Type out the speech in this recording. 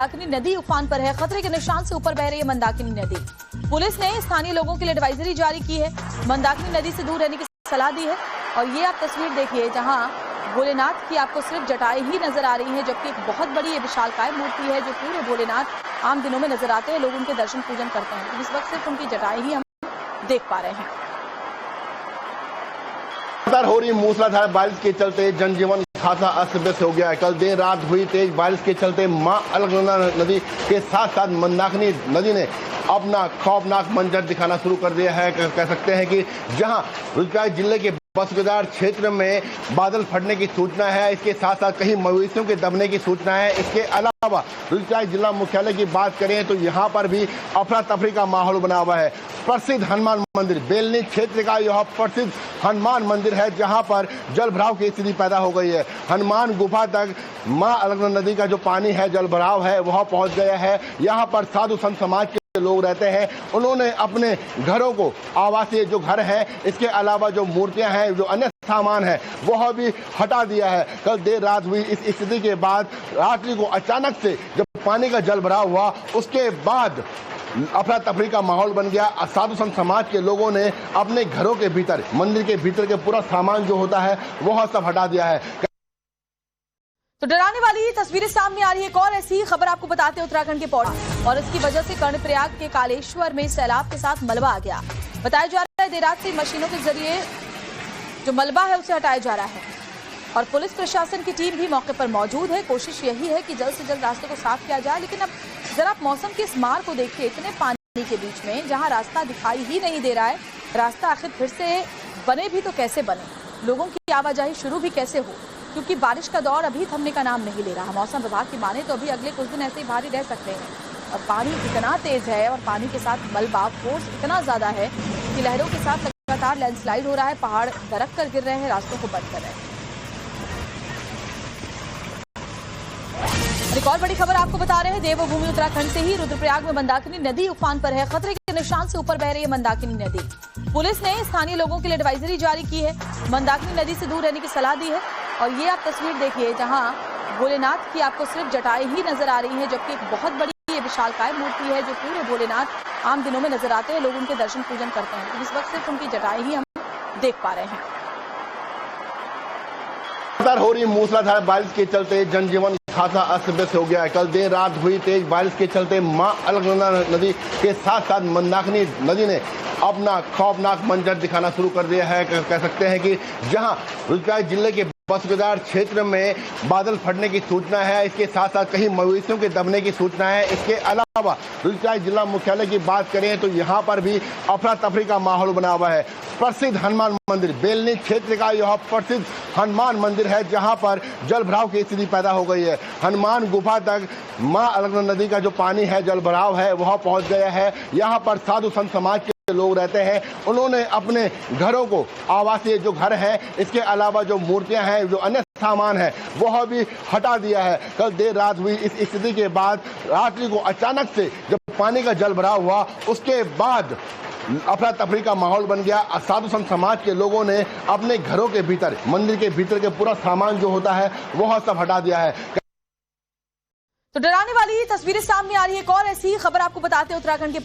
मंदाकिनी नदी उफान पर है। खतरे के निशान से ऊपर बह रही है मंदाकिनी नदी। पुलिस ने स्थानीय लोगों के लिए एडवाइजरी जारी की है। मंदाकिनी नदी से दूर रहने की सलाह दी है। और ये आप तस्वीर देखिए जहां भोलेनाथ की आपको सिर्फ जटाएं ही नजर आ रही हैं, जबकि एक बहुत बड़ी विशालकाय मूर्ति है जो पूरे भोलेनाथ आम दिनों में नजर आते हैं। लोग उनके दर्शन पूजन करते हैं, तो इस वक्त सिर्फ उनकी जटाएं ही हम देख पा रहे हैं। हो रही मूसलाधार बारिश के चलते जनजीवन खासा अस्त व्यस्त हो गया है। कल देर रात हुई तेज बारिश के चलते मां अलकनंदा नदी के साथ साथ मंदाकिनी नदी ने अपना खौफनाक मंजर दिखाना शुरू कर दिया है। कह सकते हैं कि जहां रुद्रप्रयाग जिले के बसुगदार क्षेत्र में बादल फटने की सूचना है, इसके साथ साथ कहीं मवेशियों के दबने की सूचना है। इसके अलावा रुद्रप्रयाग जिला मुख्यालय की बात करें तो यहाँ पर भी अफरा तफरी का माहौल बना हुआ है। प्रसिद्ध हनुमान मंदिर बेलनी क्षेत्र का यह प्रसिद्ध हनुमान मंदिर है जहां पर जल भराव की स्थिति पैदा हो गई है। हनुमान गुफा तक मां अलकनंदा नदी का जो पानी है, जल भराव है, वह पहुंच गया है। यहाँ पर साधु संत समाज के लोग रहते हैं, उन्होंने अपने घरों को, आवासीय जो घर है, इसके अलावा जो मूर्तियां हैं, जो अन्य सामान है, वह भी हटा दिया है। कल देर रात हुई इस स्थिति के बाद रात्रि को अचानक से जब पानी का जल भराव हुआ, उसके बाद अफरा तफरी का माहौल बन गया। साधु संत समाज के लोगों ने अपने घरों के भीतर, मंदिर के भीतर के पूरा सामान जो होता है वह सब हटा दिया है। तो डराने वाली तस्वीरें सामने आ रही है। एक और ऐसी खबर आपको बताते हैं उत्तराखंड के पौड़ी, और इसकी वजह से कर्णप्रयाग के कालेश्वर में सैलाब के साथ मलबा आ गया। बताया जा रहा है देर रात से मशीनों के जरिए जो मलबा है उसे हटाया जा रहा है, और पुलिस प्रशासन की टीम भी मौके पर मौजूद है। कोशिश यही है कि जल्द से जल्द रास्ते को साफ किया जाए, लेकिन अब जरा आप मौसम की इस मार को देखिए। इतने पानी के बीच में जहां रास्ता दिखाई ही नहीं दे रहा है, रास्ता आखिर फिर से बने भी तो कैसे बने, लोगों की आवाजाही शुरू भी कैसे हो, क्योंकि बारिश का दौर अभी थमने का नाम नहीं ले रहा। मौसम विभाग की माने तो अभी अगले कुछ दिन ऐसे ही भारी रह सकते हैं। और पानी इतना तेज है और पानी के साथ मलबा फोर्स इतना ज्यादा है कि लहरों के साथ लगातार लैंडस्लाइड हो रहा है, पहाड़ दरक कर गिर रहे हैं, रास्तों को बंद कर रहे हैं। एक और बड़ी खबर आपको बता रहे हैं, देवभूमि उत्तराखंड से ही रुद्रप्रयाग में मंदाकिनी नदी उफान पर है। खतरे के निशान से ऊपर बह रही है मंदाकिनी नदी। पुलिस ने स्थानीय लोगों के लिए एडवाइजरी जारी की है। मंदाकिनी नदी से दूर रहने की सलाह दी है। और ये आप तस्वीर देखिए जहां भोलेनाथ की आपको सिर्फ जटाएं ही नजर आ रही हैं, जबकि एक बहुत बड़ी विशालकाय मूर्ति है जो पूरे भोलेनाथ आम दिनों में नजर आते हैं। लोग उनके दर्शन पूजन करते हैं, तो इस वक्त सिर्फ उनकी जटाएं ही हम देख पा रहे हैं। हो रही मूसलाधार बारिश के चलते जनजीवन खासा अस्त व्यस्त हो गया है। कल देर रात हुई तेज बारिश के चलते मां अलकनंदा नदी के साथ साथ मंदाकिनी नदी ने अपना खौफनाक मंजर दिखाना शुरू कर दिया है। कह सकते हैं कि जहां रुद्रप्रयाग जिले के बसुगदार क्षेत्र में बादल फटने की सूचना है, इसके साथ साथ कहीं मवेशियों के दबने की सूचना है। इसके अलावा रुद्रप्रयाग जिला मुख्यालय की बात करें तो यहाँ पर भी अफरा तफरी का माहौल बना हुआ है। प्रसिद्ध हनुमान मंदिर बेलनी क्षेत्र का यह प्रसिद्ध हनुमान मंदिर है जहां पर जल भराव की स्थिति पैदा हो गई है। हनुमान गुफा तक मां अलकनंदा नदी का जो पानी है, जल भराव है, वह पहुंच गया है। यहाँ पर साधु संत समाज के लोग रहते हैं, उन्होंने अपने घरों को, आवासीय जो घर है, इसके अलावा जो मूर्तियां हैं, जो अन्य सामान है, वह भी हटा दिया है। कल देर रात हुई इस स्थिति के बाद रात्रि को अचानक से जब पानी का जल भराव हुआ, उसके बाद अफरा तफरी का माहौल बन गया। साधु संत समाज के लोगों ने अपने घरों के भीतर, मंदिर के भीतर के पूरा सामान जो होता है वह सब हटा दिया है। तो डराने वाली तस्वीरें सामने आ रही है। एक और ऐसी खबर आपको बताते हैं उत्तराखंड के